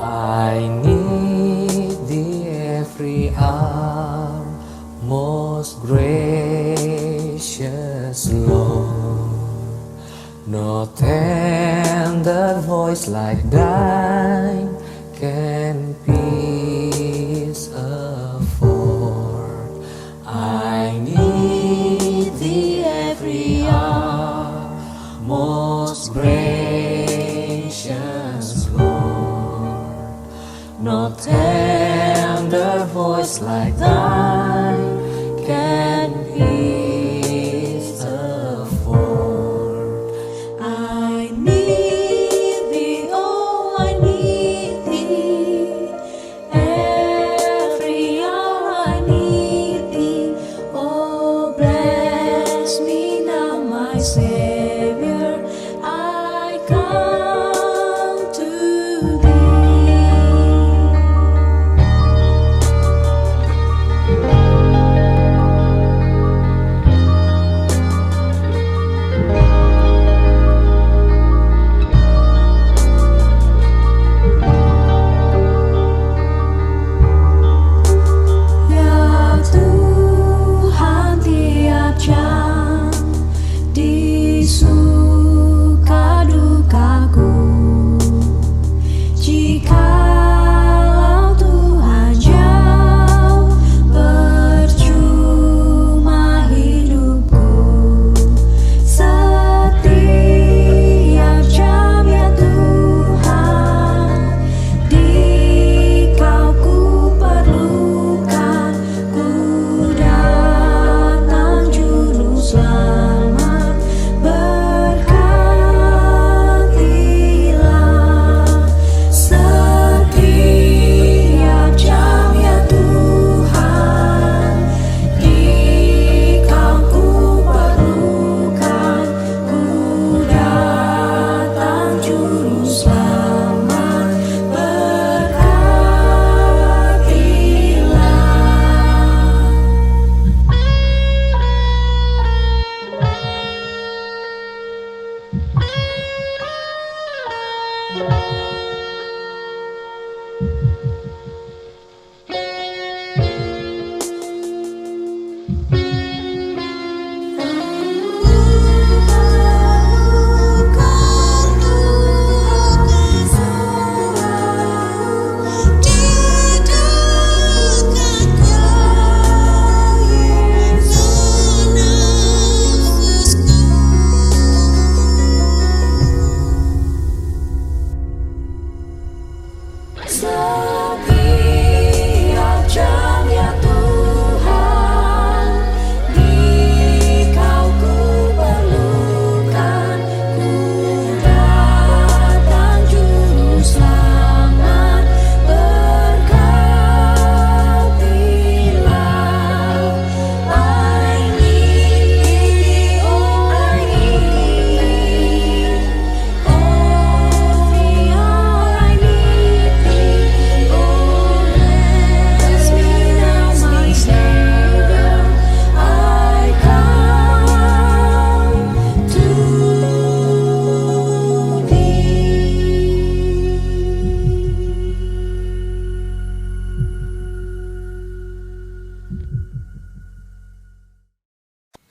I need thee every hour, most gracious Lord. No tender voice like thine can peace afford. I need thee every hour, most gracious Lord. No tender voice like thine can peace afford. I need thee, oh, I need thee. Every hour I need thee. Oh, bless me now, my Savior. I come to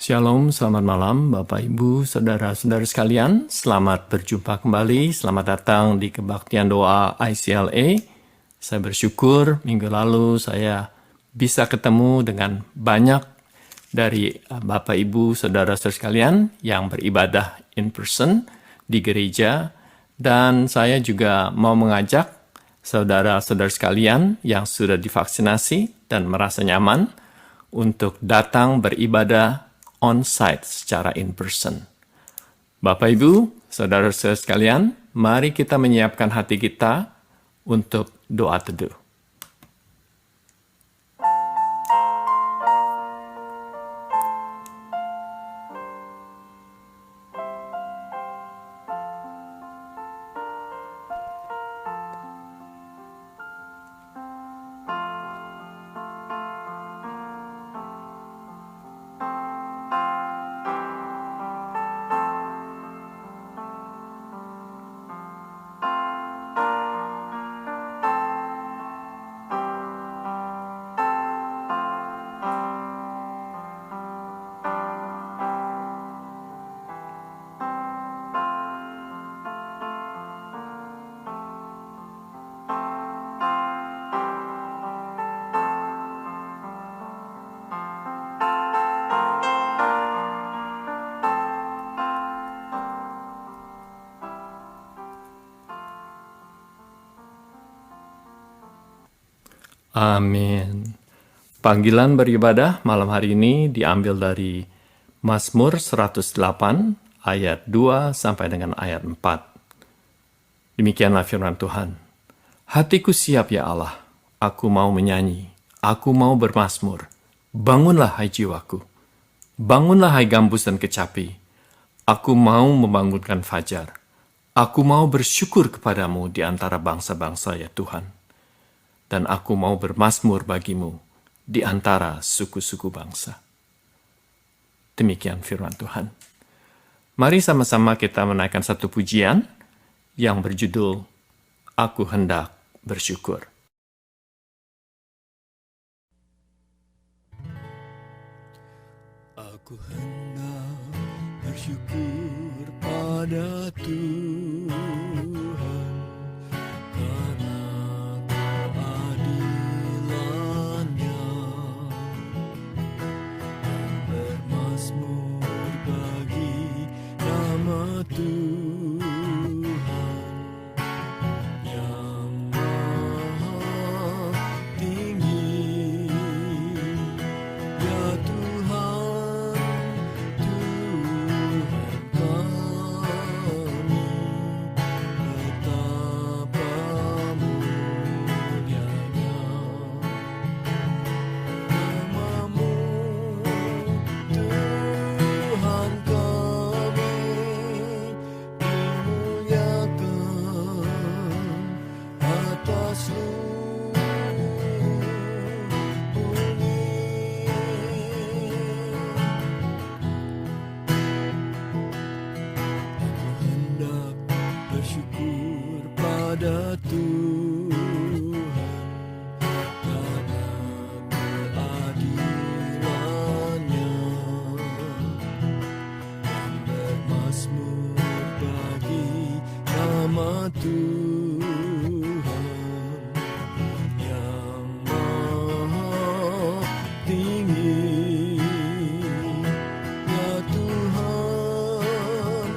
Shalom, selamat malam Bapak Ibu, Saudara-saudara sekalian. Selamat berjumpa kembali, selamat datang di Kebaktian Doa ICLA. Saya bersyukur minggu lalu saya bisa ketemu dengan banyak dari Bapak Ibu, Saudara-saudara sekalian yang beribadah in person di gereja. Dan saya juga mau mengajak saudara-saudara sekalian yang sudah divaksinasi dan merasa nyaman untuk datang beribadah on-site secara in-person. Bapak, Ibu, saudara-saudara sekalian, mari kita menyiapkan hati kita untuk doa teduh. Amin. Panggilan beribadah malam hari ini diambil dari Mazmur 108 ayat 2 sampai dengan ayat 4. Demikianlah firman Tuhan. Hatiku siap ya Allah, aku mau menyanyi, aku mau bermazmur. Bangunlah hai jiwaku, bangunlah hai gambus dan kecapi. Aku mau membangunkan fajar. Aku mau bersyukur kepadamu di antara bangsa-bangsa ya Tuhan. Dan aku mau bermazmur bagimu di antara suku-suku bangsa. Demikian firman Tuhan. Mari sama-sama kita menaikkan satu pujian yang berjudul Aku Hendak Bersyukur. Aku hendak bersyukur pada Tuhan karena keadilan-Nya dan bermazmur bagi nama Tuhan yang maha tinggi. Ya Tuhan, Tuhan kami, betapa mulianya nama-Mu, Tuhan kami, dimuliakan atas seluruh bumi. Aku hendak bersyukur pada Tuhan karena keadilan-Nya dan bermazmur bagi nama Tuhan yang maha tinggi. Ya Tuhan,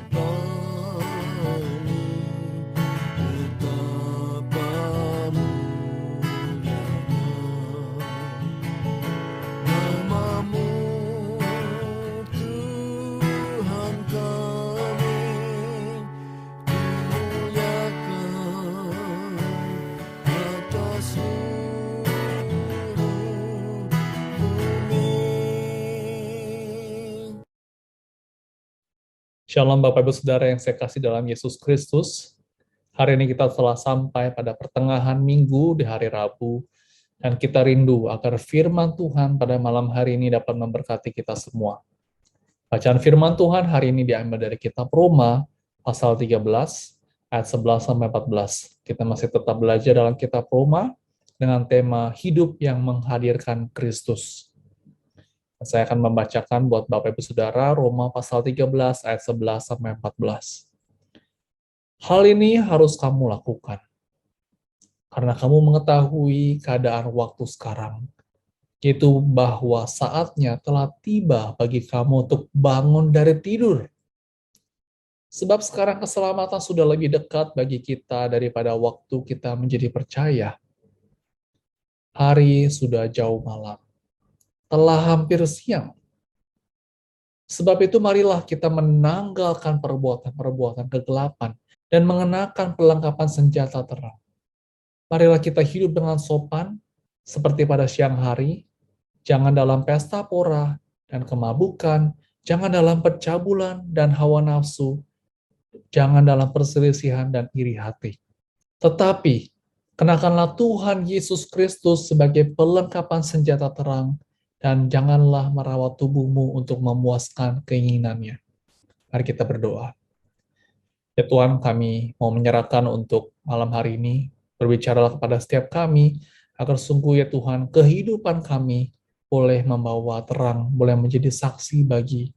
Tuhan kami, betapa mulianya nama-Mu, Tuhan kami, dimuliakan atas seluruh bumi. Shalom Bapak Ibu Saudara yang saya kasih dalam Yesus Kristus. Hari ini kita telah sampai pada pertengahan minggu di hari Rabu, dan kita rindu agar firman Tuhan pada malam hari ini dapat memberkati kita semua. Bacaan firman Tuhan hari ini diambil dari kitab Roma, pasal 13, ayat 11-14. Kita masih tetap belajar dalam kitab Roma dengan tema hidup yang menghadirkan Kristus. Saya akan membacakan buat Bapak Ibu Saudara Roma pasal 13 ayat 11 sampai 14. Hal ini harus kamu lakukan, karena kamu mengetahui keadaan waktu sekarang, yaitu bahwa saatnya telah tiba bagi kamu untuk bangun dari tidur. Sebab sekarang keselamatan sudah lebih dekat bagi kita daripada waktu kita menjadi percaya. Hari sudah jauh malam, telah hampir siang. Sebab itu marilah kita menanggalkan perbuatan-perbuatan kegelapan dan mengenakan perlengkapan senjata terang. Marilah kita hidup dengan sopan, seperti pada siang hari, jangan dalam pesta pora dan kemabukan, jangan dalam percabulan dan hawa nafsu, jangan dalam perselisihan dan iri hati. Tetapi, kenakanlah Tuhan Yesus Kristus sebagai perlengkapan senjata terang, dan janganlah merawat tubuhmu untuk memuaskan keinginannya. Mari kita berdoa. Ya Tuhan, kami mau menyerahkan untuk malam hari ini, berbicaralah kepada setiap kami, agar sungguh ya Tuhan, kehidupan kami boleh membawa terang, boleh menjadi saksi bagi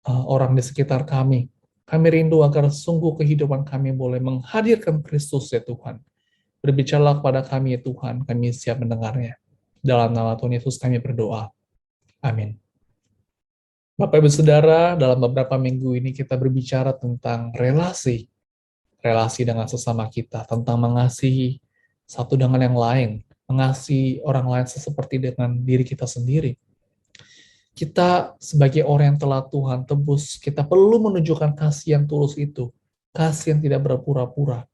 orang di sekitar kami. Kami rindu agar sungguh kehidupan kami boleh menghadirkan Kristus ya Tuhan. Berbicaralah kepada kami ya Tuhan, kami siap mendengarnya. Dalam nama Tuhan Yesus kami berdoa. Amin. Bapak Ibu Saudara, dalam beberapa minggu ini kita berbicara tentang relasi dengan sesama kita, tentang mengasihi satu dengan yang lain, mengasihi orang lain seperti dengan diri kita sendiri. Kita sebagai orang yang telah Tuhan tebus, kita perlu menunjukkan kasih yang tulus itu, kasih yang tidak berpura-pura.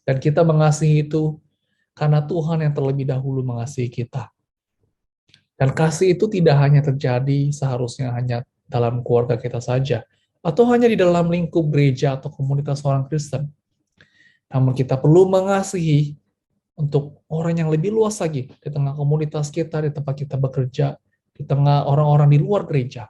Dan kita mengasihi itu karena Tuhan yang terlebih dahulu mengasihi kita. Dan kasih itu tidak hanya terjadi seharusnya hanya dalam keluarga kita saja, atau hanya di dalam lingkup gereja atau komunitas orang Kristen. Namun kita perlu mengasihi untuk orang yang lebih luas lagi, di tengah komunitas kita, di tempat kita bekerja, di tengah orang-orang di luar gereja.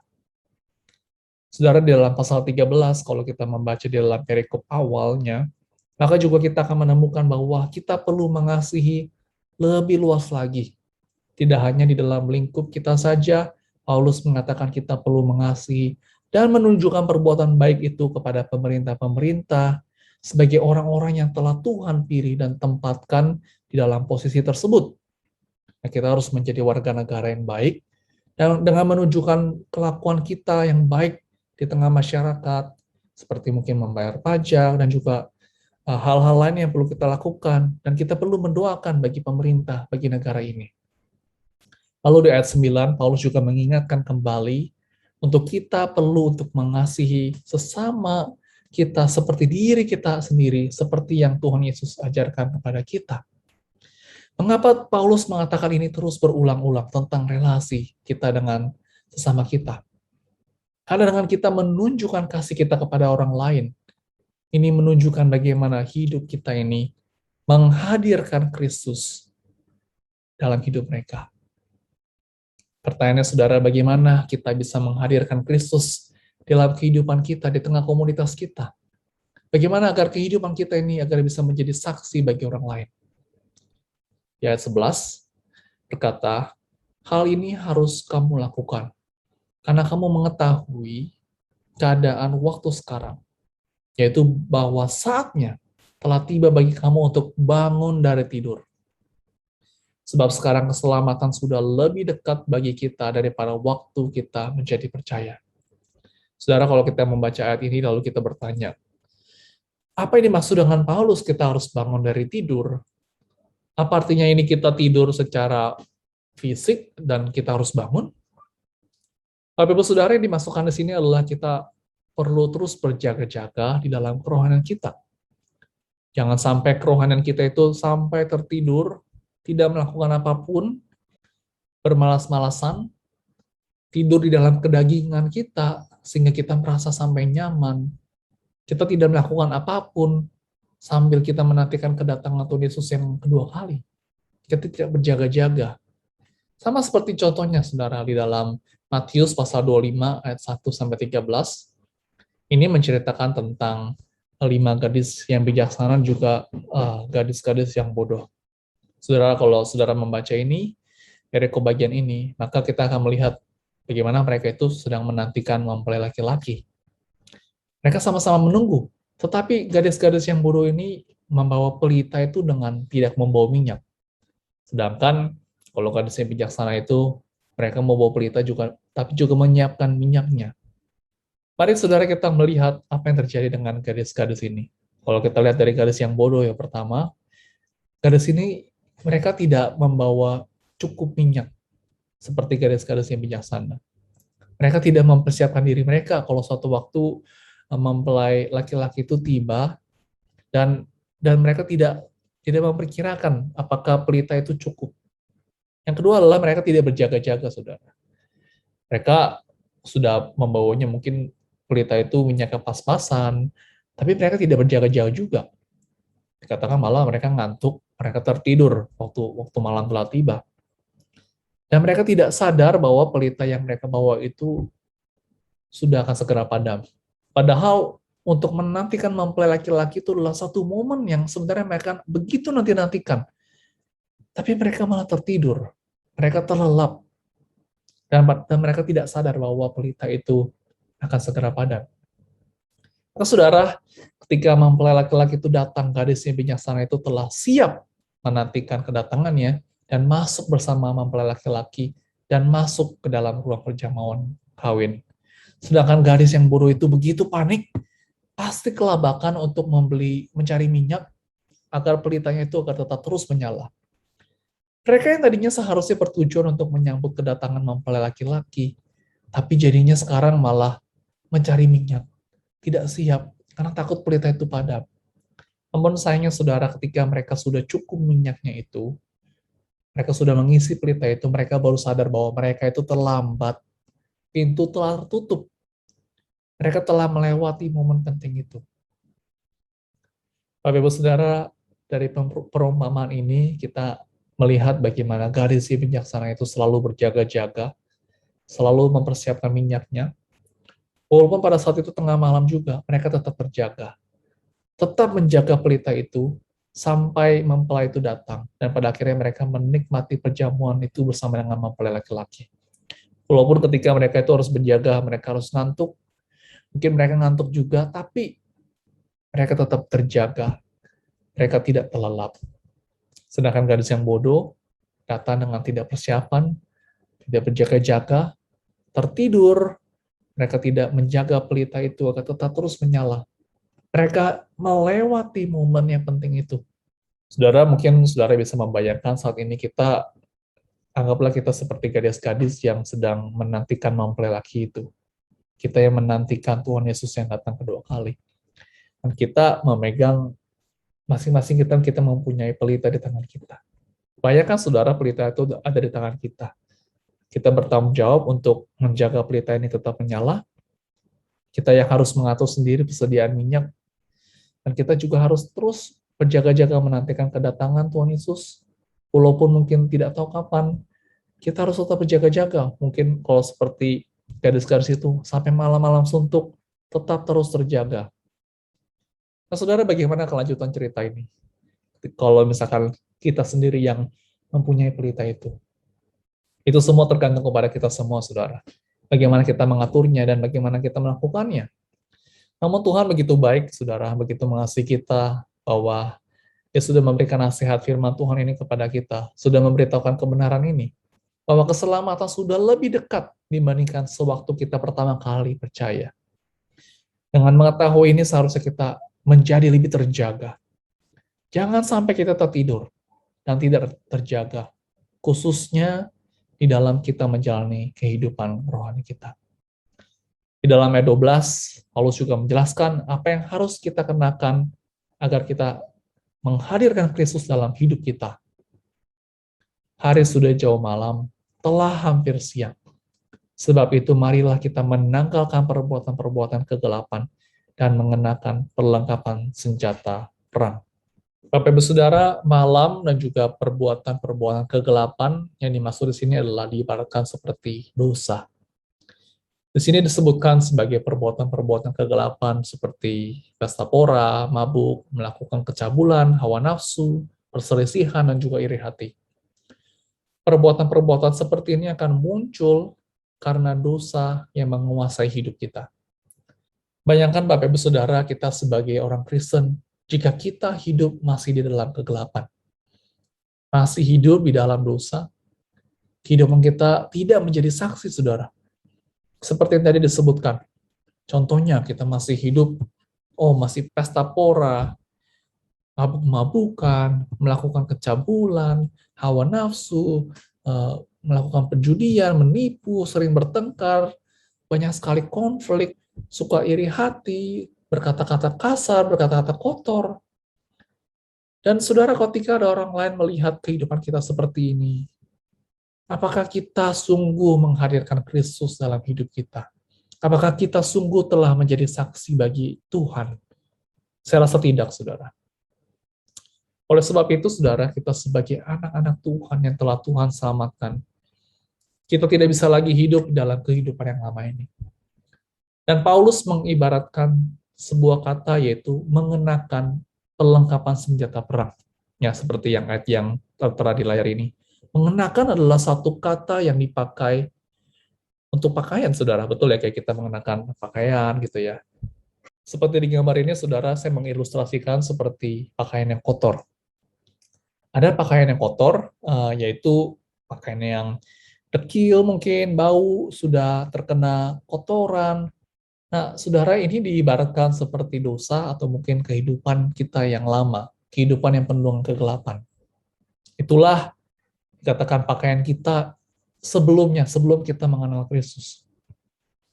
Saudara, di dalam pasal 13, kalau kita membaca di dalam perikop awalnya, maka juga kita akan menemukan bahwa kita perlu mengasihi lebih luas lagi. Tidak hanya di dalam lingkup kita saja, Paulus mengatakan kita perlu mengasihi dan menunjukkan perbuatan baik itu kepada pemerintah-pemerintah sebagai orang-orang yang telah Tuhan pilih dan tempatkan di dalam posisi tersebut. Nah, kita harus menjadi warga negara yang baik dan dengan menunjukkan kelakuan kita yang baik di tengah masyarakat, seperti mungkin membayar pajak dan juga hal-hal lain yang perlu kita lakukan, dan kita perlu mendoakan bagi pemerintah, bagi negara ini. Lalu di ayat 9, Paulus juga mengingatkan kembali untuk kita perlu untuk mengasihi sesama kita seperti diri kita sendiri, seperti yang Tuhan Yesus ajarkan kepada kita. Mengapa Paulus mengatakan ini terus berulang-ulang tentang relasi kita dengan sesama kita? Karena dengan kita menunjukkan kasih kita kepada orang lain, ini menunjukkan bagaimana hidup kita ini menghadirkan Kristus dalam hidup mereka. Pertanyaannya, saudara, bagaimana kita bisa menghadirkan Kristus dalam kehidupan kita, di tengah komunitas kita? Bagaimana agar kehidupan kita ini agar bisa menjadi saksi bagi orang lain? Di ayat 11 berkata, hal ini harus kamu lakukan, karena kamu mengetahui keadaan waktu sekarang, yaitu bahwa saatnya telah tiba bagi kamu untuk bangun dari tidur. Sebab sekarang keselamatan sudah lebih dekat bagi kita daripada waktu kita menjadi percaya. Saudara, kalau kita membaca ayat ini lalu kita bertanya, apa yang dimaksud dengan Paulus kita harus bangun dari tidur? Apa artinya ini kita tidur secara fisik dan kita harus bangun? Bapak Ibu Saudara, yang dimasukkan di sini adalah kita perlu terus berjaga-jaga di dalam kerohanian kita. Jangan sampai kerohanian kita itu sampai tertidur, tidak melakukan apapun, bermalas-malasan, tidur di dalam kedagingan kita, sehingga kita merasa sampai nyaman. Kita tidak melakukan apapun, sambil kita menantikan kedatangan Tuhan Yesus yang kedua kali. Kita tidak berjaga-jaga. Sama seperti contohnya, saudara, di dalam Matius pasal 25 ayat 1-13, ini menceritakan tentang 5 gadis yang bijaksana, juga gadis-gadis yang bodoh. Saudara, kalau saudara membaca ini, dari bagian ini, maka kita akan melihat bagaimana mereka itu sedang menantikan mempelai laki-laki. Mereka sama-sama menunggu, tetapi gadis-gadis yang bodoh ini membawa pelita itu dengan tidak membawa minyak. Sedangkan kalau gadis yang bijaksana itu, mereka membawa pelita juga, tapi juga menyiapkan minyaknya. Mari saudara kita melihat apa yang terjadi dengan gadis-gadis ini. Kalau kita lihat dari gadis yang bodoh yang pertama, gadis ini mereka tidak membawa cukup minyak seperti gadis-gadis yang bijaksana. Mereka tidak mempersiapkan diri mereka kalau suatu waktu mempelai laki-laki itu tiba dan mereka tidak memperkirakan apakah pelita itu cukup. Yang kedua adalah mereka tidak berjaga-jaga, saudara. Mereka sudah membawanya mungkin pelita itu minyaknya pas-pasan, tapi mereka tidak berjaga-jaga juga. Dikatakan malah mereka ngantuk, mereka tertidur waktu malam telah tiba. Dan mereka tidak sadar bahwa pelita yang mereka bawa itu sudah akan segera padam. Padahal untuk menantikan mempelai laki-laki itu adalah satu momen yang sebenarnya mereka begitu nanti-nantikan. Tapi mereka malah tertidur, mereka terlelap, dan mereka tidak sadar bahwa pelita itu akan segera padam. Maka saudara, ketika mempelai laki-laki itu datang, gadis yang bijaksana itu telah siap menantikan kedatangannya, dan masuk bersama mempelai laki-laki, dan masuk ke dalam ruang perjamuan kawin. Sedangkan gadis yang bodoh itu begitu panik, pasti kelabakan untuk mencari minyak, agar pelitanya itu agar tetap terus menyala. Mereka yang tadinya seharusnya bertujuan untuk menyambut kedatangan mempelai laki-laki, tapi jadinya sekarang malah mencari minyak. Tidak siap, karena takut pelita itu padam. Namun sayangnya saudara, ketika mereka sudah cukup minyaknya itu, mereka sudah mengisi pelita itu, mereka baru sadar bahwa mereka itu terlambat. Pintu telah tertutup. Mereka telah melewati momen penting itu. Bapak Ibu Saudara, dari perumpamaan ini kita melihat bagaimana gadis yang bijaksana itu selalu berjaga-jaga, selalu mempersiapkan minyaknya. Walaupun pada saat itu tengah malam juga, mereka tetap berjaga. Tetap menjaga pelita itu sampai mempelai itu datang. Dan pada akhirnya mereka menikmati perjamuan itu bersama dengan mempelai laki-laki. Walaupun ketika mereka itu harus berjaga, mereka harus ngantuk. Mungkin mereka ngantuk juga, tapi mereka tetap terjaga. Mereka tidak terlelap. Sedangkan gadis yang bodoh datang dengan tidak persiapan, tidak berjaga-jaga, tertidur. Mereka tidak menjaga pelita itu agar tetap terus menyala. Mereka melewati momen yang penting itu. Saudara, mungkin saudara bisa membayangkan saat ini kita, anggaplah kita seperti gadis-gadis yang sedang menantikan mempelai laki itu. Kita yang menantikan Tuhan Yesus yang datang kedua kali. Dan kita memegang, masing-masing kita mempunyai pelita di tangan kita. Bayangkan saudara, pelita itu ada di tangan kita. Kita bertanggung jawab untuk menjaga pelita ini tetap menyala. Kita yang harus mengatur sendiri persediaan minyak. Dan kita juga harus terus berjaga-jaga menantikan kedatangan Tuhan Yesus. Walaupun mungkin tidak tahu kapan, kita harus tetap berjaga-jaga. Mungkin kalau seperti gadis-gadis itu, sampai malam-malam suntuk, tetap terus terjaga. Nah, saudara, bagaimana kelanjutan cerita ini? Kalau misalkan kita sendiri yang mempunyai pelita itu. Itu semua tergantung kepada kita semua, saudara. Bagaimana kita mengaturnya dan bagaimana kita melakukannya. Namun Tuhan begitu baik, saudara, begitu mengasihi kita, bahwa Dia sudah memberikan nasihat firman Tuhan ini kepada kita, sudah memberitahukan kebenaran ini, bahwa keselamatan sudah lebih dekat dibandingkan sewaktu kita pertama kali percaya. Dengan mengetahui ini, seharusnya kita menjadi lebih terjaga. Jangan sampai kita tertidur dan tidak terjaga, khususnya di dalam kita menjalani kehidupan rohani kita. Di dalam ayat 12, Paulus juga menjelaskan apa yang harus kita kenakan agar kita menghadirkan Kristus dalam hidup kita. Hari sudah jauh malam, telah hampir siang. Sebab itu marilah kita menanggalkan perbuatan-perbuatan kegelapan dan mengenakan perlengkapan senjata perang. Bapak Ibu Saudara, malam dan juga perbuatan-perbuatan kegelapan yang dimaksud di sini adalah diibaratkan seperti dosa. Di sini disebutkan sebagai perbuatan-perbuatan kegelapan seperti pesta pora, mabuk, melakukan kecabulan, hawa nafsu, perselisihan, dan juga iri hati. Perbuatan-perbuatan seperti ini akan muncul karena dosa yang menguasai hidup kita. Bayangkan Bapak Ibu Saudara, kita sebagai orang Kristen, jika kita hidup masih di dalam kegelapan, masih hidup di dalam dosa, kehidupan kita tidak menjadi saksi, saudara. Seperti yang tadi disebutkan, contohnya kita masih hidup, masih pesta pora, mabuk-mabukan, melakukan kecabulan, hawa nafsu, melakukan perjudian, menipu, sering bertengkar, banyak sekali konflik, suka iri hati, berkata-kata kasar, berkata-kata kotor. Dan saudara, ketika ada orang lain melihat kehidupan kita seperti ini, apakah kita sungguh menghadirkan Kristus dalam hidup kita? Apakah kita sungguh telah menjadi saksi bagi Tuhan? Saya rasa tidak, saudara. Oleh sebab itu, saudara, kita sebagai anak-anak Tuhan yang telah Tuhan selamatkan, kita tidak bisa lagi hidup dalam kehidupan yang lama ini. Dan Paulus mengibaratkan sebuah kata, yaitu mengenakan perlengkapan senjata perang. Ya, seperti yang ayat yang tertera di layar ini. Mengenakan adalah satu kata yang dipakai untuk pakaian, saudara. Betul ya, kayak kita mengenakan pakaian gitu ya. Seperti di gambar ini, saudara, saya mengilustrasikan seperti pakaian yang kotor. Ada pakaian yang kotor, yaitu pakaian yang dekil mungkin, bau, sudah terkena kotoran. Nah, saudara, ini diibaratkan seperti dosa atau mungkin kehidupan kita yang lama, kehidupan yang penuh dengan kegelapan. Itulah dikatakan pakaian kita sebelumnya, sebelum kita mengenal Kristus.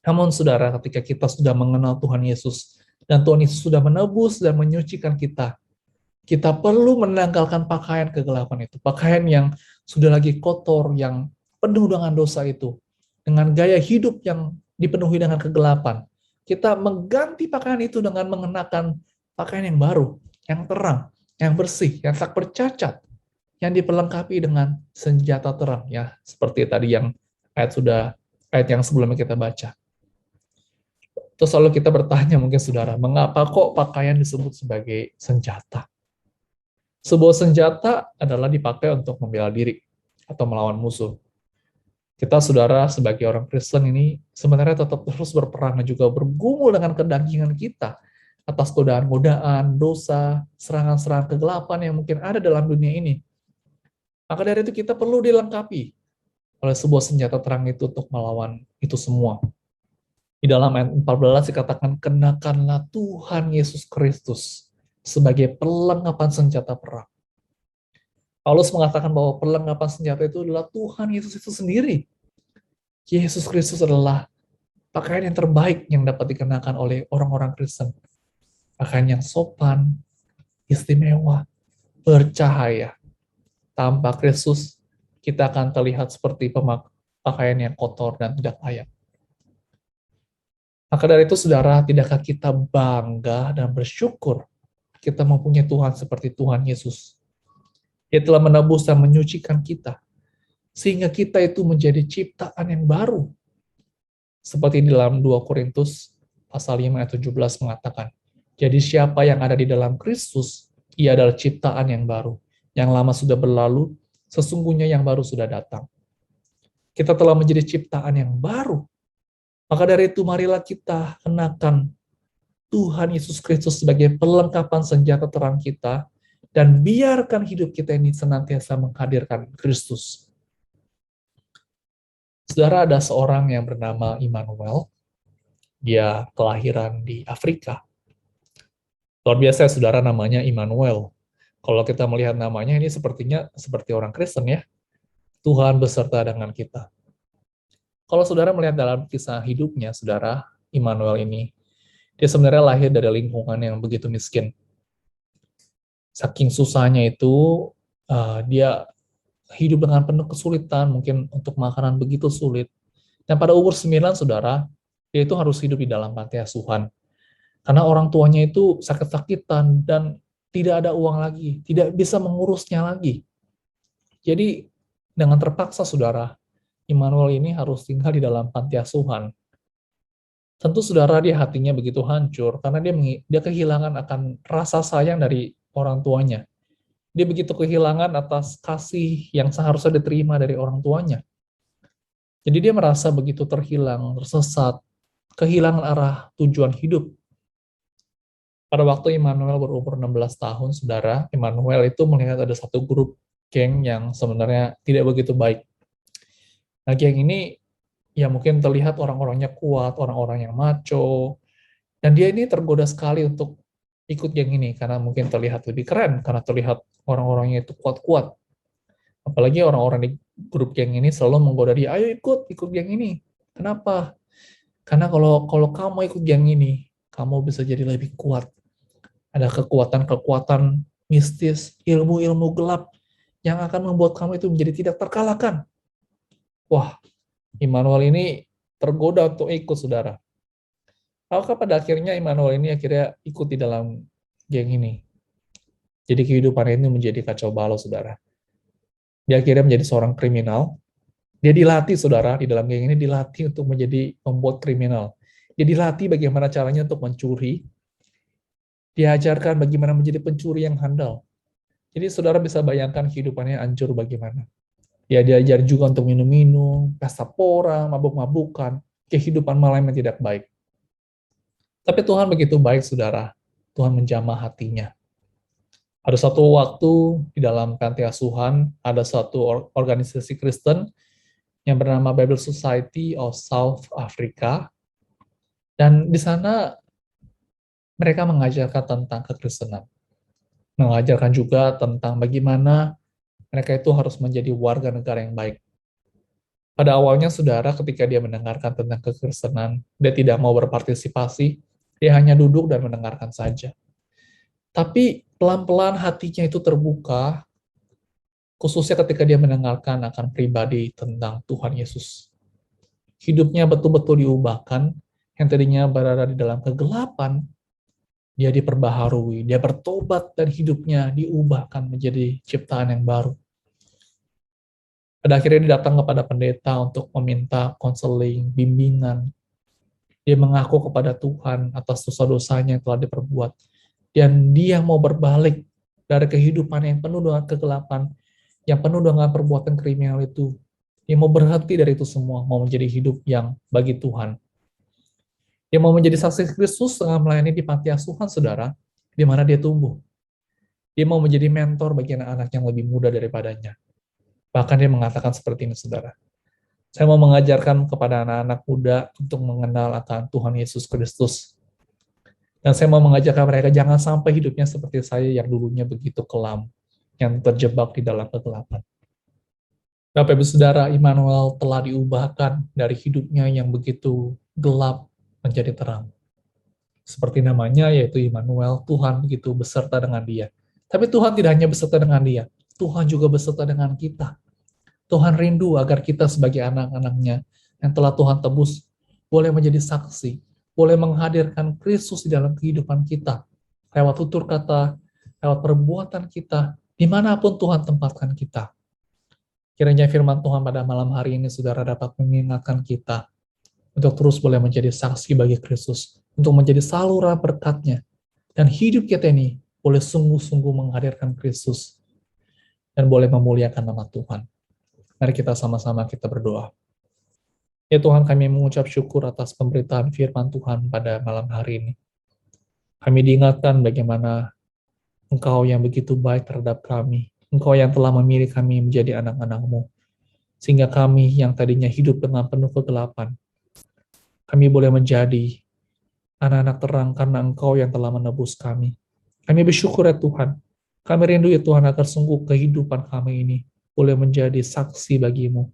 Namun saudara, ketika kita sudah mengenal Tuhan Yesus, dan Tuhan Yesus sudah menebus dan menyucikan kita, kita perlu menanggalkan pakaian kegelapan itu, pakaian yang sudah lagi kotor, yang penuh dengan dosa itu, dengan gaya hidup yang dipenuhi dengan kegelapan. Kita mengganti pakaian itu dengan mengenakan pakaian yang baru, yang terang, yang bersih, yang tak bercacat, yang diperlengkapi dengan senjata terang, ya, seperti tadi yang ayat yang sebelumnya kita baca. Terus lalu kita bertanya mungkin saudara, mengapa kok pakaian disebut sebagai senjata? Sebuah senjata adalah dipakai untuk membela diri atau melawan musuh. Kita saudara sebagai orang Kristen ini sebenarnya tetap terus berperang dan juga bergumul dengan kedagingan kita atas godaan-godaan, dosa, serangan-serangan kegelapan yang mungkin ada dalam dunia ini. Maka dari itu kita perlu dilengkapi oleh sebuah senjata terang itu untuk melawan itu semua. Di dalam ayat 14 dikatakan, kenakanlah Tuhan Yesus Kristus sebagai perlengkapan senjata perang. Paulus mengatakan bahwa perlengkapan senjata itu adalah Tuhan Yesus itu sendiri. Yesus Kristus adalah pakaian yang terbaik yang dapat dikenakan oleh orang-orang Kristen. Pakaian yang sopan, istimewa, bercahaya. Tanpa Kristus, kita akan terlihat seperti pakaian yang kotor dan tidak layak. Maka dari itu, saudara, tidakkah kita bangga dan bersyukur kita mempunyai Tuhan seperti Tuhan Yesus? Dia telah menebus dan menyucikan kita, sehingga kita itu menjadi ciptaan yang baru. Seperti di dalam 2 Korintus pasal 5 ayat 17 mengatakan, jadi siapa yang ada di dalam Kristus, ia adalah ciptaan yang baru. Yang lama sudah berlalu, sesungguhnya yang baru sudah datang. Kita telah menjadi ciptaan yang baru. Maka dari itu, marilah kita kenakan Tuhan Yesus Kristus sebagai perlengkapan senjata terang kita, dan biarkan hidup kita ini senantiasa menghadirkan Kristus. Saudara, ada seorang yang bernama Immanuel. Dia kelahiran di Afrika. Luar biasa, saudara, namanya Immanuel. Kalau kita melihat namanya, ini sepertinya seperti orang Kristen ya. Tuhan beserta dengan kita. Kalau saudara melihat dalam kisah hidupnya, saudara, Immanuel ini, dia sebenarnya lahir dari lingkungan yang begitu miskin. Saking susahnya itu, dia hidup dengan penuh kesulitan, mungkin untuk makanan begitu sulit. Dan pada umur 9, saudara, dia itu harus hidup di dalam panti asuhan. Karena orang tuanya itu sakit-sakitan dan tidak ada uang lagi, tidak bisa mengurusnya lagi. Jadi, dengan terpaksa, saudara, Immanuel ini harus tinggal di dalam panti asuhan. Tentu, saudara, dia hatinya begitu hancur, karena dia kehilangan akan rasa sayang dari orang tuanya. Dia begitu kehilangan atas kasih yang seharusnya diterima dari orang tuanya. Jadi dia merasa begitu terhilang, tersesat, kehilangan arah tujuan hidup. Pada waktu Immanuel berumur 16 tahun, saudara, Immanuel itu melihat ada satu grup geng yang sebenarnya tidak begitu baik. Nah, geng ini ya mungkin terlihat orang-orangnya kuat, orang-orang yang macho, dan dia ini tergoda sekali untuk ikut geng ini, karena mungkin terlihat lebih keren, karena terlihat orang-orangnya itu kuat-kuat. Apalagi orang-orang di grup geng ini selalu menggoda dia, ayo ikut geng ini. Kenapa? Karena kalau kamu ikut geng ini, kamu bisa jadi lebih kuat. Ada kekuatan-kekuatan mistis, ilmu-ilmu gelap yang akan membuat kamu itu menjadi tidak terkalahkan. Wah, Immanuel ini tergoda untuk ikut, saudara. Maka pada akhirnya Immanuel ini akhirnya ikut di dalam geng ini. Jadi kehidupannya ini menjadi kacau balau, saudara. Dia akhirnya menjadi seorang kriminal. Dia dilatih, saudara, di dalam geng ini dilatih untuk menjadi pembuat kriminal. Dia dilatih bagaimana caranya untuk mencuri. Diajarkan bagaimana menjadi pencuri yang handal. Jadi saudara bisa bayangkan kehidupannya hancur bagaimana. Dia diajar juga untuk minum-minum, pesta pora, mabuk-mabukan, kehidupan malam yang tidak baik. Tapi Tuhan begitu baik, saudara. Tuhan menjamah hatinya. Ada satu waktu di dalam panti asuhan, ada satu organisasi Kristen yang bernama Bible Society of South Africa. Dan di sana mereka mengajarkan tentang kekristenan. Mengajarkan juga tentang bagaimana mereka itu harus menjadi warga negara yang baik. Pada awalnya, saudara, ketika dia mendengarkan tentang kekristenan, dia tidak mau berpartisipasi, dia hanya duduk dan mendengarkan saja. Tapi pelan-pelan hatinya itu terbuka, khususnya ketika dia mendengarkan akan pribadi tentang Tuhan Yesus. Hidupnya betul-betul diubahkan, yang tadinya berada di dalam kegelapan, dia diperbaharui, dia bertobat dan hidupnya diubahkan menjadi ciptaan yang baru. Pada akhirnya dia datang kepada pendeta untuk meminta konseling, bimbingan. Dia mengaku kepada Tuhan atas dosa-dosanya yang telah diperbuat. Dan dia mau berbalik dari kehidupan yang penuh dengan kegelapan, yang penuh dengan perbuatan kriminal itu. Dia mau berhenti dari itu semua, mau menjadi hidup yang bagi Tuhan. Dia mau menjadi saksi Kristus dengan melayani di panti asuhan, saudara, di mana dia tumbuh. Dia mau menjadi mentor bagi anak-anak yang lebih muda daripadanya. Bahkan dia mengatakan seperti ini, saudara. Saya mau mengajarkan kepada anak-anak muda untuk mengenal akan Tuhan Yesus Kristus. Dan saya mau mengajarkan mereka jangan sampai hidupnya seperti saya yang dulunya begitu kelam, yang terjebak di dalam kegelapan. Bapak Ibu Saudara, Immanuel telah diubahkan dari hidupnya yang begitu gelap menjadi terang. Seperti namanya, yaitu Immanuel, Tuhan begitu beserta dengan dia. Tapi Tuhan tidak hanya beserta dengan dia, Tuhan juga beserta dengan kita. Tuhan rindu agar kita sebagai anak-anaknya yang telah Tuhan tebus, boleh menjadi saksi, boleh menghadirkan Kristus di dalam kehidupan kita, lewat tutur kata, lewat perbuatan kita, dimanapun Tuhan tempatkan kita. Kiranya firman Tuhan pada malam hari ini, saudara, dapat mengingatkan kita untuk terus boleh menjadi saksi bagi Kristus, untuk menjadi saluran berkat-Nya, dan hidup kita ini boleh sungguh-sungguh menghadirkan Kristus, dan boleh memuliakan nama Tuhan. Mari kita sama-sama kita berdoa. Ya Tuhan, kami mengucap syukur atas pemberitaan firman Tuhan pada malam hari ini. Kami diingatkan bagaimana Engkau yang begitu baik terhadap kami, Engkau yang telah memilih kami menjadi anak-anak-Mu, sehingga kami yang tadinya hidup dengan penuh kegelapan, kami boleh menjadi anak-anak terang karena Engkau yang telah menebus kami. Kami bersyukur ya Tuhan. Kami rindu ya Tuhan agar sungguh kehidupan kami ini boleh menjadi saksi bagi-Mu.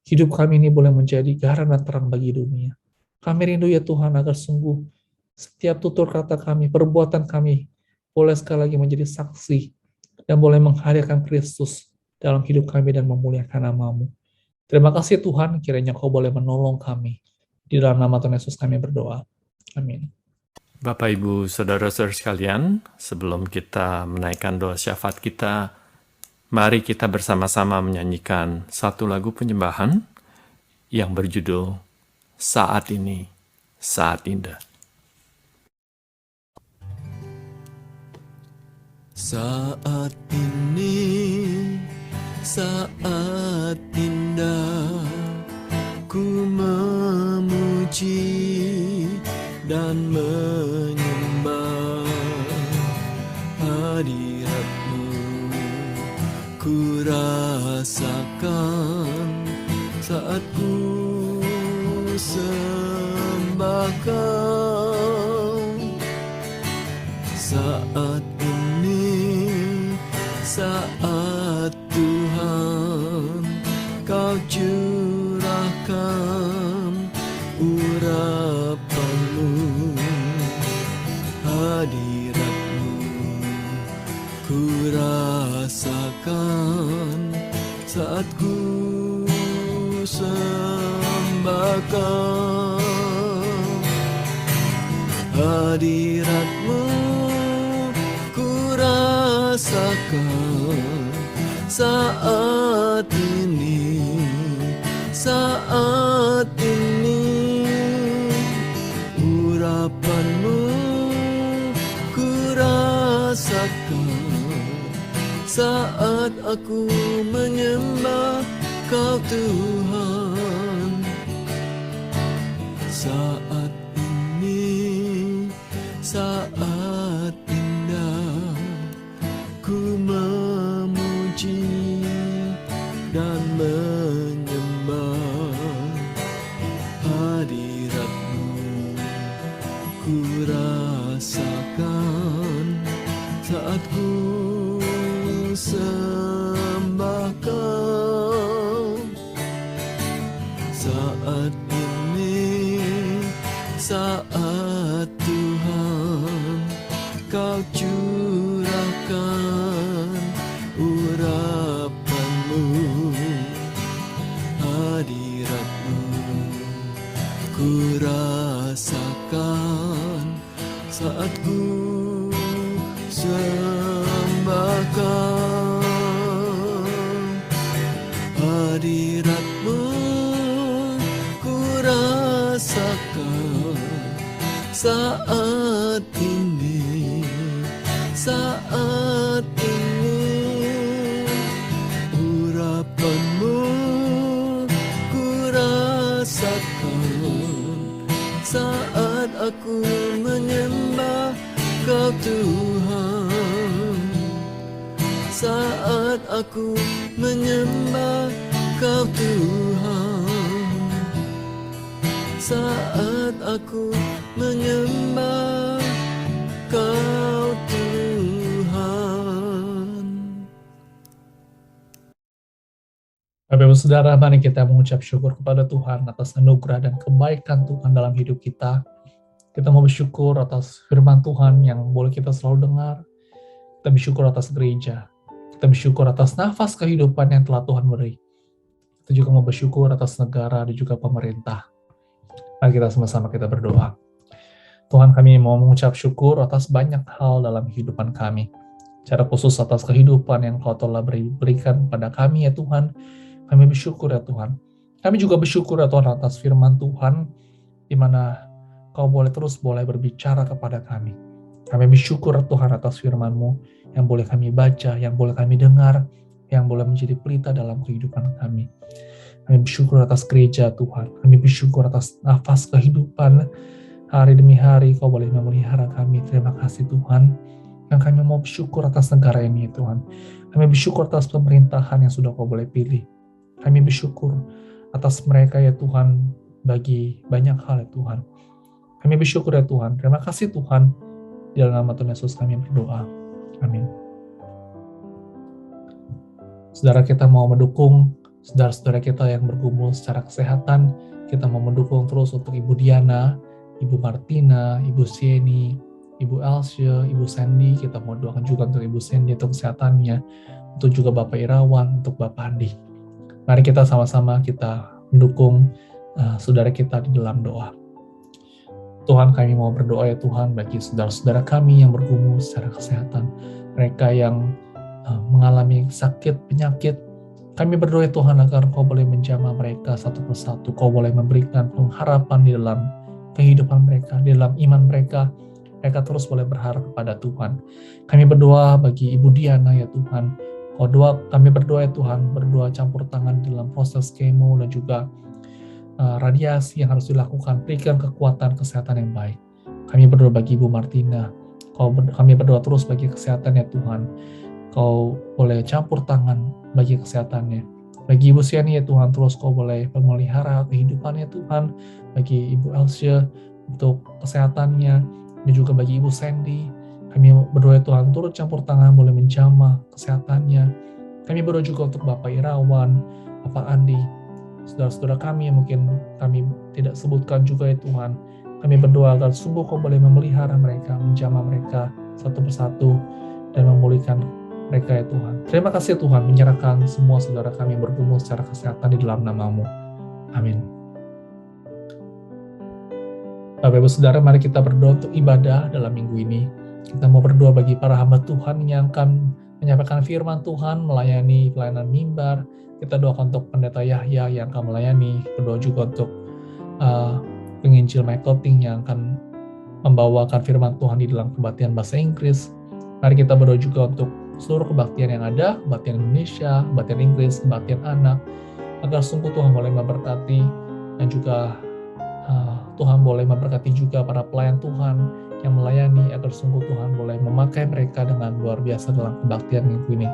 Hidup kami ini boleh menjadi garam dan terang bagi dunia. Kami rindu ya Tuhan agar sungguh setiap tutur kata kami, perbuatan kami boleh sekali lagi menjadi saksi dan boleh menghadirkan Kristus dalam hidup kami dan memuliakan nama-Mu. Terima kasih Tuhan, kiranya Kau boleh menolong kami. Di dalam nama Tuhan Yesus kami berdoa. Amin. Bapak, Ibu, Saudara-saudara sekalian, sebelum kita menaikkan doa syafaat kita, mari kita bersama-sama menyanyikan satu lagu penyembahan yang berjudul Saat Ini, Saat Indah. Saat ini, saat indah, ku memuji dan menyembah hadirat-Mu. Ku rasakan saat ku sembah Kau. Saat ini, saat Tuhan Kau curahkan urapan-Mu, hadirat-Mu ku rasakan saat ku sembah Kau. Hadirat-Mu ku rasakan saat ini, saat ini. Urapan-Mu ku rasakan saat aku menyembah Kau Tuhan. Saat ini, saat indah ku memuji dan menyembah hadirat-Mu. Ku rasakan saat ku sembah Kau. Saat ini, saat Tuhan Kau curahkan urapan-Mu, hadirat-Mu ku rasakan saat ku sembah Kau. Hadirat-Mu ku rasakan saat ini, saat ini. Urapan-Mu ku rasakan saat aku menyembah Kau Tuhan. Saat aku menyembah Kau Tuhan. Saat aku menyembah Kau Tuhan. Bapak Ibu Saudara, mari kita mengucap syukur kepada Tuhan atas anugerah dan kebaikan Tuhan dalam hidup kita. Kita mau bersyukur atas firman Tuhan yang boleh kita selalu dengar. Kita bersyukur atas gereja. Kita bersyukur atas nafas kehidupan yang telah Tuhan beri. Kita juga mau bersyukur atas negara dan juga pemerintah. Mari kita sama-sama kita berdoa. Tuhan, kami mau mengucap syukur atas banyak hal dalam kehidupan kami. Secara khusus atas kehidupan yang Kau telah berikan kepada kami ya Tuhan. Kami bersyukur ya Tuhan. Kami juga bersyukur ya Tuhan atas firman Tuhan, di mana Kau boleh berbicara kepada kami. Kami bersyukur ya Tuhan atas firman-Mu yang boleh kami baca, yang boleh kami dengar, yang boleh menjadi pelita dalam kehidupan kami. Kami bersyukur atas gereja Tuhan. Kami bersyukur atas nafas kehidupan hari demi hari Kau boleh memelihara kami. Terima kasih Tuhan. Dan kami mau bersyukur atas negara ini ya Tuhan. Kami bersyukur atas pemerintahan yang sudah Kau boleh pilih. Kami bersyukur atas mereka ya Tuhan, bagi banyak hal ya Tuhan. Kami bersyukur ya Tuhan. Terima kasih Tuhan. Di dalam nama Tuhan Yesus kami berdoa. Amin. Saudara, kita mau mendukung saudara-saudara kita yang bergumul secara kesehatan. Kita mau mendukung terus untuk Ibu Diana, Ibu Martina, Ibu Sieni, Ibu Elsia, Ibu Sandy. Kita mau doakan juga untuk Ibu Sandy untuk kesehatannya. Untuk juga Bapak Irawan, untuk Bapak Andi. Mari kita sama-sama kita mendukung saudara kita di dalam doa. Tuhan, kami mau berdoa ya Tuhan bagi saudara-saudara kami yang bergumul secara kesehatan. Mereka yang mengalami sakit, penyakit. Kami berdoa ya Tuhan agar Kau boleh menjamah mereka satu persatu. Kau boleh memberikan pengharapan di dalam kehidupan mereka, di dalam iman mereka. Mereka terus boleh berharap kepada Tuhan. Kami berdoa bagi Ibu Diana ya Tuhan. Kami berdoa ya Tuhan, berdoa campur tangan dalam proses kemo dan juga radiasi yang harus dilakukan, berikan kekuatan kesehatan yang baik. Kami berdoa bagi Ibu Martina, kami berdoa terus bagi kesehatannya Tuhan. Kau boleh campur tangan bagi kesehatannya. Bagi Ibu Siani ya Tuhan, terus Kau boleh memelihara kehidupannya Tuhan. Bagi Ibu Elsie untuk kesehatannya, dan juga bagi Ibu Sandy, kami berdoa Tuhan turut campur tangan, boleh menjamah kesehatannya. Kami berdoa juga untuk Bapak Irawan, Bapak Andi, saudara-saudara kami yang mungkin kami tidak sebutkan juga ya Tuhan. Kami berdoa agar sungguh Kau boleh memelihara mereka, menjamah mereka satu persatu, dan memulihkan mereka ya Tuhan. Terima kasih Tuhan, menyerahkan semua saudara kami yang bergumul secara kesehatan di dalam nama-Mu. Amin. Bapak Ibu Saudara, mari kita berdoa untuk ibadah dalam minggu ini. Kita mau berdoa bagi para hamba Tuhan yang akan menyampaikan firman Tuhan, melayani pelayanan mimbar. Kita doakan untuk Pendeta Yahya yang akan melayani. Berdoa juga untuk penginjil Michael Ting yang akan membawakan firman Tuhan di dalam kebaktian bahasa Inggris. Mari kita berdoa juga untuk seluruh kebaktian yang ada, kebaktian Indonesia, kebaktian Inggris, kebaktian anak, agar sungguh Tuhan boleh memberkati, dan juga Tuhan boleh memberkati juga para pelayan Tuhan yang melayani, agar sungguh Tuhan boleh memakai mereka dengan luar biasa dalam kebaktian minggu ini.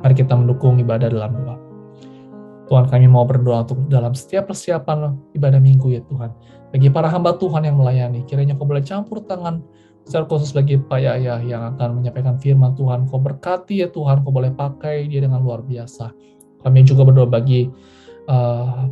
Mari kita mendukung ibadah dalam doa. Tuhan, kami mau berdoa untuk dalam setiap persiapan ibadah minggu ya Tuhan. Bagi para hamba Tuhan yang melayani, kiranya Kau boleh campur tangan, secara khusus bagi Pak Yahya yang akan menyampaikan firman Tuhan. Kau berkati ya Tuhan, Kau boleh pakai dia dengan luar biasa. Kami juga berdoa bagi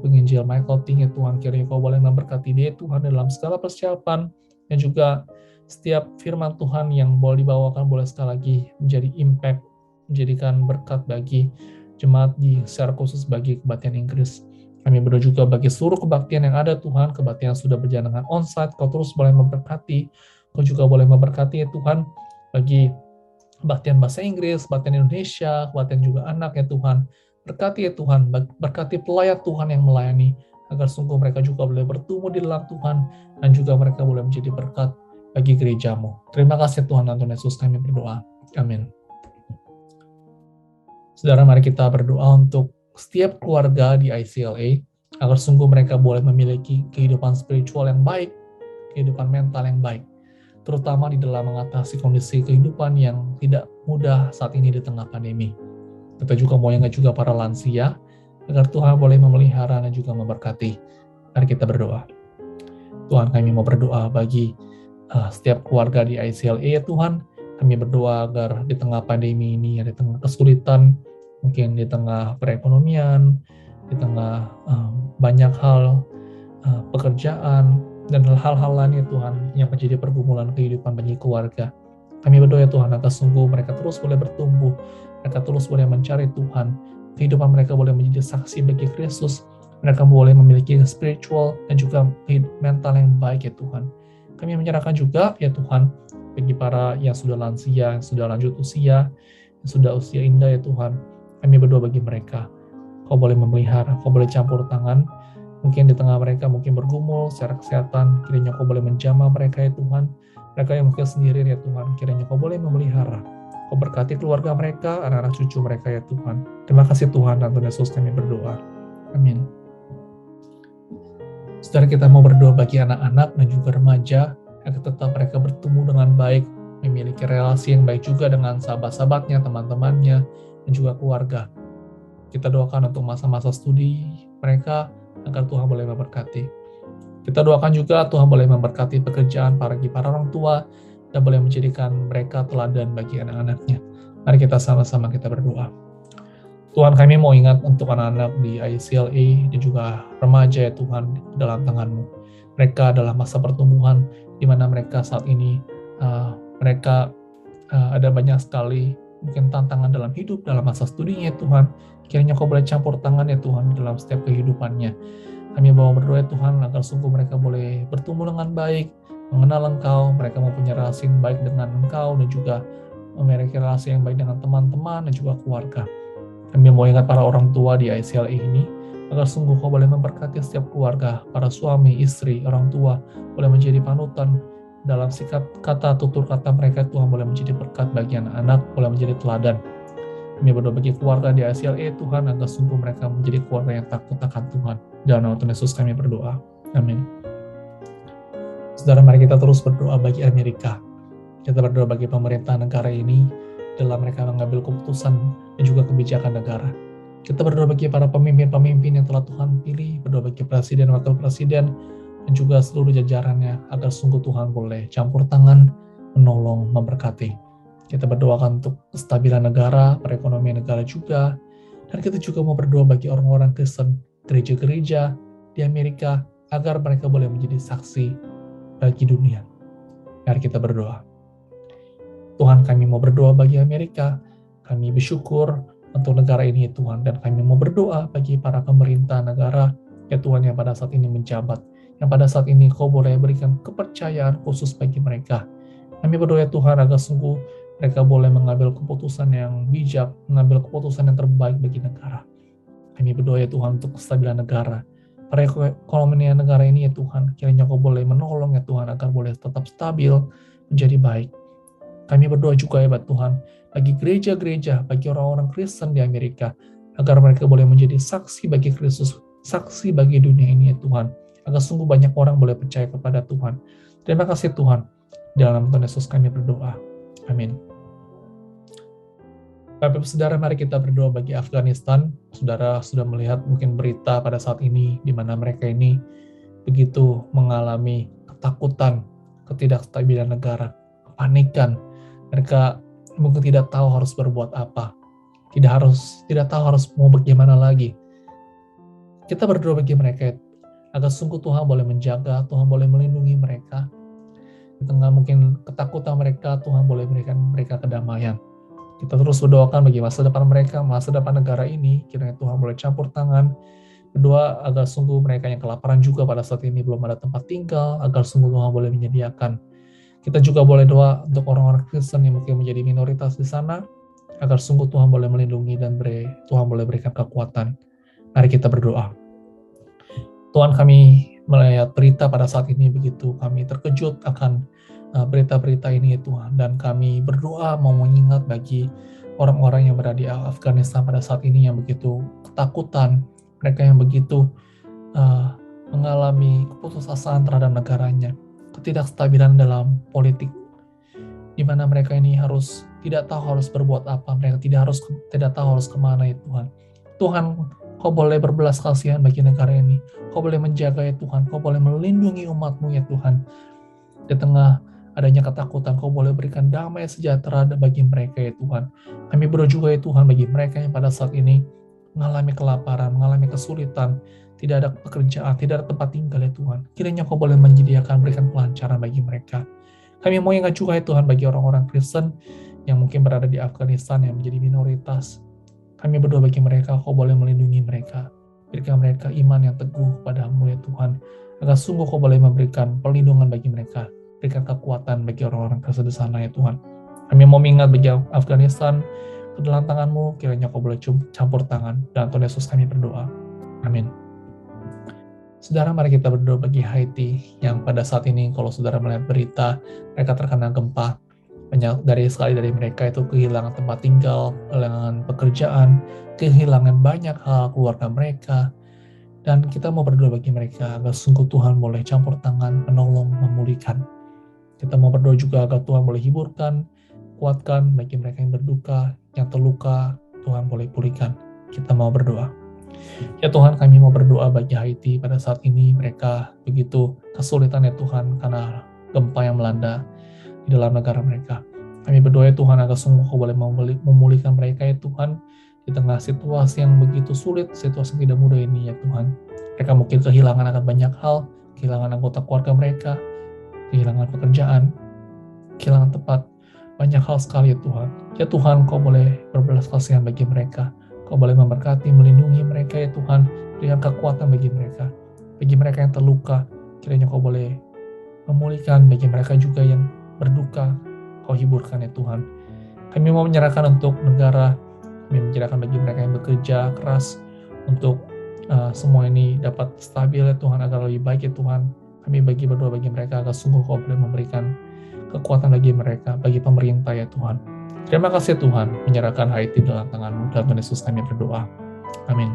penginjil Michael Ting ya Tuhan, kiranya Kau boleh memberkati dia Tuhan dalam segala persiapan, dan juga setiap firman Tuhan yang boleh dibawakan boleh sekali lagi menjadi impact, menjadikan berkat bagi jemaat di secara khusus bagi kebaktian Inggris. Kami berdoa juga bagi seluruh kebaktian yang ada Tuhan, kebaktian yang sudah berjalan dengan onsite, Kau terus boleh memberkati. Kau juga boleh memberkati ya Tuhan, bagi kebaktian bahasa Inggris, kebaktian Indonesia, kebaktian juga anak ya Tuhan. Berkati ya Tuhan, berkati pelayan Tuhan yang melayani, agar sungguh mereka juga boleh bertumbuh di dalam Tuhan, dan juga mereka boleh menjadi berkat bagi gereja-Mu. Terima kasih Tuhan, dalam Tuhan Yesus kami berdoa. Amin. Saudara, mari kita berdoa untuk setiap keluarga di ICLA, agar sungguh mereka boleh memiliki kehidupan spiritual yang baik, kehidupan mental yang baik, terutama di dalam mengatasi kondisi kehidupan yang tidak mudah saat ini di tengah pandemi. Kita juga mau ingat juga para lansia, agar Tuhan boleh memelihara dan juga memberkati. Mari kita berdoa. Tuhan, kami mau berdoa bagi setiap keluarga di ICLA ya Tuhan. Kami berdoa agar di tengah pandemi ini, di tengah kesulitan, mungkin di tengah perekonomian, di tengah banyak hal, pekerjaan, dan hal-hal lain ya Tuhan, yang menjadi pergumulan kehidupan bagi keluarga. Kami berdoa ya Tuhan, agar sungguh mereka terus boleh bertumbuh, mereka terus boleh mencari Tuhan, kehidupan mereka boleh menjadi saksi bagi Kristus, mereka boleh memiliki spiritual dan juga mental yang baik ya Tuhan. Kami menyerahkan juga ya Tuhan, bagi para yang sudah lansia, yang sudah lanjut usia, yang sudah usia indah ya Tuhan, kami berdoa bagi mereka. Kau boleh memelihara, Kau boleh campur tangan, mungkin di tengah mereka mungkin bergumul secara kesehatan, kiranya Kau boleh menjamah mereka ya Tuhan. Mereka yang mungkin sendiri ya Tuhan, kiranya Kau boleh memelihara. Kau berkati keluarga mereka, anak-anak cucu mereka ya Tuhan. Terima kasih Tuhan, dalam Tuhan Yesus kami berdoa. Amin. Saudara, kita mau berdoa bagi anak-anak dan juga remaja, agar tetap mereka bertumbuh dengan baik, memiliki relasi yang baik juga dengan sahabat-sahabatnya, teman-temannya, dan juga keluarga. Kita doakan untuk masa-masa studi mereka, agar Tuhan boleh memberkati. Kita doakan juga Tuhan boleh memberkati pekerjaan para orang tua, dan boleh menjadikan mereka teladan bagi anak-anaknya. Mari kita sama-sama kita berdoa. Tuhan, kami mau ingat untuk anak-anak di ICLA dan juga remaja ya Tuhan, dalam tangan-Mu. Mereka adalah masa pertumbuhan, di mana mereka saat ini, mereka ada banyak sekali mungkin tantangan dalam hidup, dalam masa studinya ya Tuhan. Kiranya Kau boleh campur tangan ya Tuhan dalam setiap kehidupannya. Kami mau berdoa ya Tuhan, agar sungguh mereka boleh bertumbuh dengan baik, mengenal Engkau, mereka mempunyai relasi yang baik dengan Engkau, dan juga memiliki relasi yang baik dengan teman-teman dan juga keluarga. Kami mau ingat para orang tua di ICLA ini, agar sungguh Kau boleh memberkati setiap keluarga, para suami, istri, orang tua, boleh menjadi panutan dalam sikap kata, tutur kata mereka. Tuhan boleh menjadi berkat bagi anak-anak, boleh menjadi teladan. Kami berdoa bagi keluarga di ICLA Tuhan, agar sungguh mereka menjadi keluarga yang takut akan Tuhan. Dalam nama Tuhan Yesus kami berdoa. Amin. Saudara, mari kita terus berdoa bagi Amerika. Kita berdoa bagi pemerintah negara ini dalam mereka mengambil keputusan dan juga kebijakan negara. Kita berdoa bagi para pemimpin-pemimpin yang telah Tuhan pilih, berdoa bagi presiden, wakil presiden, dan juga seluruh jajarannya, agar sungguh Tuhan boleh campur tangan, menolong, memberkati. Kita berdoakan untuk kestabilan negara, perekonomian negara juga, dan kita juga mau berdoa bagi orang-orang Kristen, gereja-gereja di Amerika, agar mereka boleh menjadi saksi bagi dunia. Mari kita berdoa. Tuhan, kami mau berdoa bagi Amerika, kami bersyukur untuk negara ini ya Tuhan, dan kami mau berdoa bagi para pemerintah negara ya Tuhan yang pada saat ini menjabat, yang pada saat ini Kau boleh berikan kepercayaan khusus bagi mereka. Kami berdoa ya Tuhan agar sungguh mereka boleh mengambil keputusan yang bijak, mengambil keputusan yang terbaik bagi negara. Kami berdoa ya Tuhan untuk kestabilan negara, perekonomian negara ini ya Tuhan, kiranya Kau boleh menolong ya Tuhan agar boleh tetap stabil, menjadi baik. Kami berdoa juga ya Tuhan, bagi gereja-gereja, bagi orang-orang Kristen di Amerika, agar mereka boleh menjadi saksi bagi Kristus, saksi bagi dunia ini ya Tuhan, agar sungguh banyak orang boleh percaya kepada Tuhan. Terima kasih Tuhan, dalam nama Tuhan Yesus kami berdoa. Amin. Bapak Saudara, mari kita berdoa bagi Afghanistan. Saudara sudah melihat mungkin berita pada saat ini, di mana mereka ini begitu mengalami ketakutan, ketidakstabilan negara, kepanikan. Mereka mungkin tidak tahu harus berbuat apa, tidak tahu harus mau bagaimana lagi. Kita berdoa bagi mereka agar sungguh Tuhan boleh menjaga, Tuhan boleh melindungi mereka. Di tengah mungkin ketakutan mereka, Tuhan boleh berikan mereka kedamaian. Kita terus berdoakan bagi masa depan mereka, masa depan negara ini, kiranya Tuhan boleh campur tangan. Berdoa agar sungguh mereka yang kelaparan juga pada saat ini belum ada tempat tinggal, agar sungguh Tuhan boleh menyediakan. Kita juga boleh doa untuk orang-orang Kristen yang mungkin menjadi minoritas di sana, agar sungguh Tuhan boleh melindungi dan Tuhan boleh berikan kekuatan. Mari kita berdoa. Tuhan, kami melihat berita pada saat ini begitu, kami terkejut akan berita-berita ini ya Tuhan, dan kami berdoa mau mengingat bagi orang-orang yang berada di Afghanistan pada saat ini yang begitu ketakutan, mereka yang begitu mengalami keputusasaan terhadap negaranya, ketidakstabilan dalam politik, di mana mereka ini harus tidak tahu harus berbuat apa, mereka tidak tahu harus kemana ya Tuhan. Tuhan, Kau boleh berbelas kasihan bagi negara ini, Kau boleh menjaga ya Tuhan, Kau boleh melindungi umat-Mu ya Tuhan. Di tengah adanya ketakutan, Kau boleh berikan damai sejahtera bagi mereka ya Tuhan. Kami berdoa juga ya Tuhan bagi mereka yang pada saat ini mengalami kelaparan, mengalami kesulitan, tidak ada pekerjaan, tidak ada tempat tinggal ya Tuhan. Kiranya Kau boleh menyediakan, berikan kelancaran bagi mereka. Kami mau ingat juga ya Tuhan bagi orang-orang Kristen yang mungkin berada di Afghanistan yang menjadi minoritas. Kami berdoa bagi mereka, Kau boleh melindungi mereka. Berikan mereka iman yang teguh padamu ya Tuhan, agar sungguh Kau boleh memberikan perlindungan bagi mereka. Berikan kekuatan bagi orang-orang Kristen di sana ya Tuhan. Kami mau ingat bagi Afghanistan, ke dalam tangan-Mu, kiranya Kau boleh campur tangan. Dan Tuhan Yesus kami berdoa. Amin. Saudara, mari kita berdoa bagi Haiti, yang pada saat ini kalau saudara melihat berita, mereka terkena gempa. Banyak dari mereka itu kehilangan tempat tinggal, kehilangan pekerjaan, kehilangan banyak hal keluarga mereka. Dan kita mau berdoa bagi mereka agar sungguh Tuhan boleh campur tangan, menolong, memulihkan. Kita mau berdoa juga agar Tuhan boleh hiburkan, kuatkan bagi mereka yang berduka, yang terluka, Tuhan boleh pulihkan. Kita mau berdoa. Ya Tuhan, kami mau berdoa bagi Haiti pada saat ini, mereka begitu kesulitan ya Tuhan karena gempa yang melanda di dalam negara mereka. Kami berdoa ya Tuhan agar sungguh Kau boleh memulihkan mereka ya Tuhan, di tengah situasi yang begitu sulit, situasi yang tidak mudah ini ya Tuhan. Mereka mungkin kehilangan akan banyak hal, kehilangan anggota keluarga mereka, kehilangan pekerjaan, kehilangan tempat, banyak hal sekali ya Tuhan. Ya Tuhan, Kau boleh berbelas kasihan bagi mereka, Kau boleh memberkati, melindungi mereka ya Tuhan, berikan kekuatan bagi mereka yang terluka, kiranya Kau boleh memulihkan, bagi mereka juga yang berduka, Kau hiburkan ya Tuhan. Kami mau menyerahkan untuk negara, kami menyerahkan bagi mereka yang bekerja keras untuk semua ini dapat stabil ya Tuhan, agar lebih baik ya Tuhan. Kami berdoa bagi mereka agar sungguh Kau boleh memberikan kekuatan bagi mereka, bagi pemerintah ya Tuhan. Terima kasih Tuhan, menyerahkan Haiti dalam tangan-Mu, dalam Tuhan Yesus kami berdoa. Amin.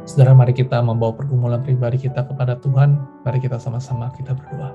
Saudara, mari kita membawa pergumulan pribadi kita kepada Tuhan. Mari kita sama-sama kita berdoa.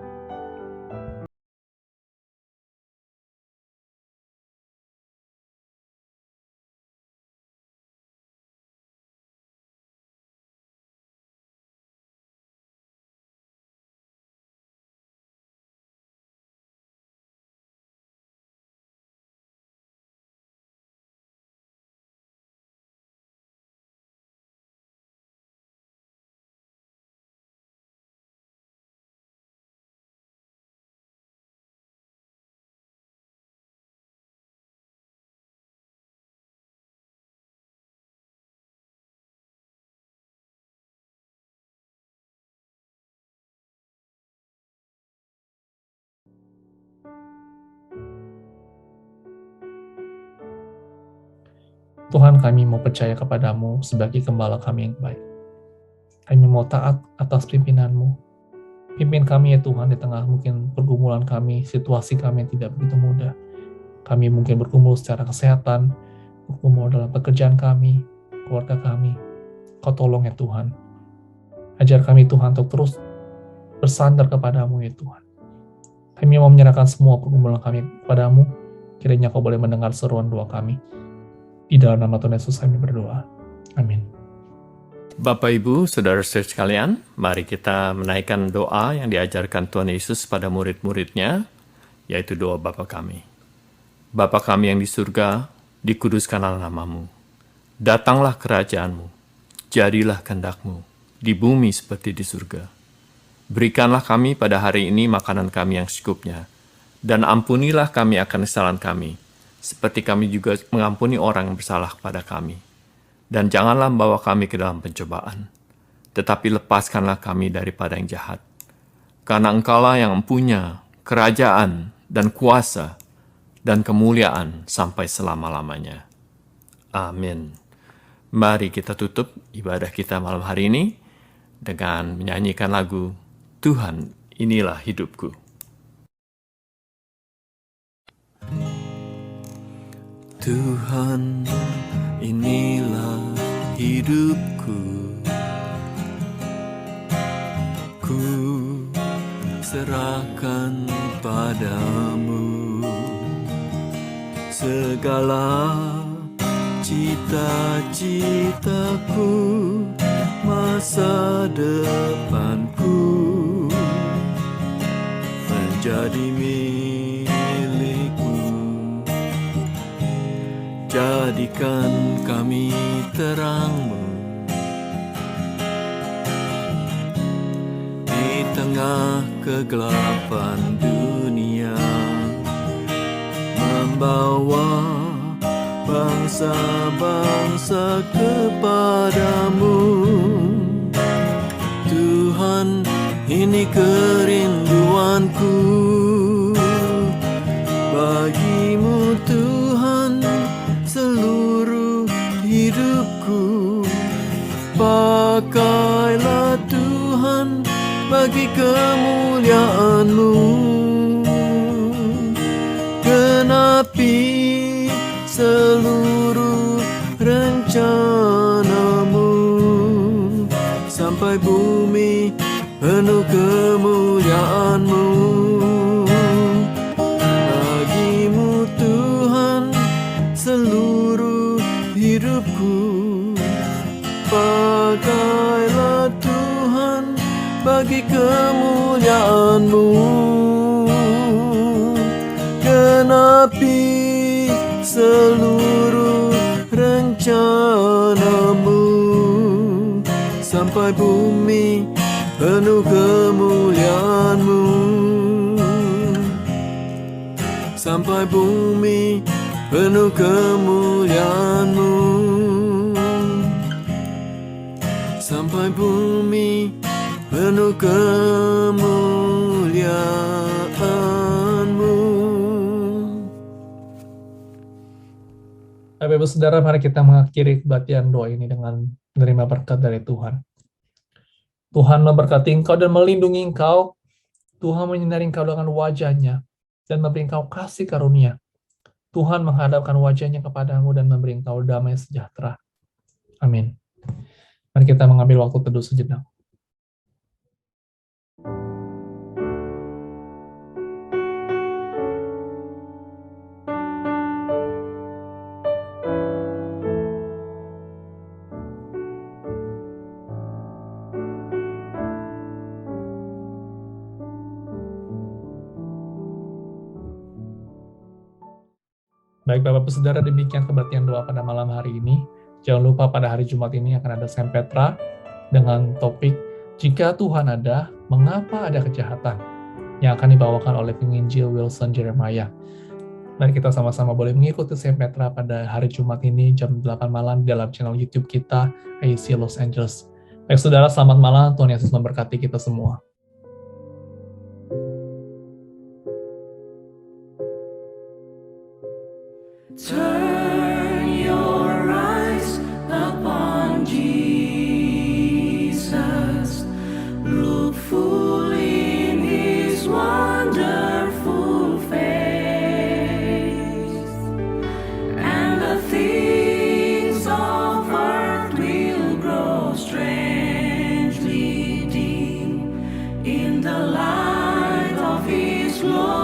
Tuhan, kami mau percaya kepadamu sebagai gembala kami yang baik. Kami mau taat atas pimpinanmu. Pimpin kami ya Tuhan di tengah mungkin pergumulan kami, situasi kami yang tidak begitu mudah. Kami mungkin bergumul secara kesehatan, bergumul dalam pekerjaan kami, keluarga kami. Kau tolong ya Tuhan. Ajar kami Tuhan untuk terus bersandar kepadamu ya Tuhan. Kami mau menyerahkan semua pergumulan kami kepadamu. Kiranya kau boleh mendengar seruan doa kami. Di dalam nama Tuhan Yesus kami berdoa. Amin. Bapak, Ibu, Saudara-saudara sekalian, mari kita menaikkan doa yang diajarkan Tuhan Yesus pada murid-muridnya, yaitu doa Bapa kami. Bapa kami yang di surga, dikuduskanlah namamu. Datanglah kerajaanmu, jadilah kehendak-Mu, di bumi seperti di surga. Berikanlah kami pada hari ini makanan kami yang secukupnya, dan ampunilah kami akan kesalahan kami, seperti kami juga mengampuni orang yang bersalah kepada kami. Dan janganlah membawa kami ke dalam pencobaan, tetapi lepaskanlah kami daripada yang jahat. Karena Engkaulah yang mempunyai kerajaan dan kuasa dan kemuliaan sampai selama-lamanya. Amin. Mari kita tutup ibadah kita malam hari ini dengan menyanyikan lagu Tuhan, Inilah Hidupku. Tuhan, inilah hidupku. Ku serahkan padamu segala cita-citaku, masa depanku menjadi milikmu. Jadikan kami terang-Mu di tengah kegelapan dunia, membawa bangsa-bangsa kepadamu. Tuhan, ini kerinduanku bagimu Tuhan, seluruh hidupku. Pakailah Tuhan bagi kemuliaan-Mu. Genapi seluruh rencana-Mu sampai bumi penuh kemuliaan-Mu. Bagimu Tuhan seluruh hidupku. Pakailah Tuhan bagi kemuliaan-Mu. Genapi seluruh rencana-Mu sampai bumi penuh kemuliaan-Mu. Sampai bumi penuh kemuliaan-Mu. Sampai bumi penuh kemuliaan-Mu. Bapak Ibu Saudara, mari kita mengakhiri kebaktian doa ini dengan menerima berkat dari Tuhan. Tuhan memberkati engkau dan melindungi engkau. Tuhan menyinari engkau dengan wajah-Nya dan memberi engkau kasih karunia. Tuhan menghadapkan wajah-Nya kepadamu dan memberi engkau damai sejahtera. Amin. Mari kita mengambil waktu teduh sejenak. Baik Bapak Ibu Saudara, demikian kebaktian doa pada malam hari ini. Jangan lupa pada hari Jumat ini akan ada Sempetra dengan topik Jika Tuhan Ada, Mengapa Ada Kejahatan? Yang akan dibawakan oleh penginjil Wilson Jeremiah. Mari kita sama-sama boleh mengikuti Sempetra pada hari Jumat ini jam 8 malam dalam channel YouTube kita, IC Los Angeles. Baik Saudara, selamat malam. Tuhan Yesus memberkati kita semua. Turn your eyes upon Jesus. Look full in His wonderful face, and the things of earth will grow strangely dim in the light of His glory.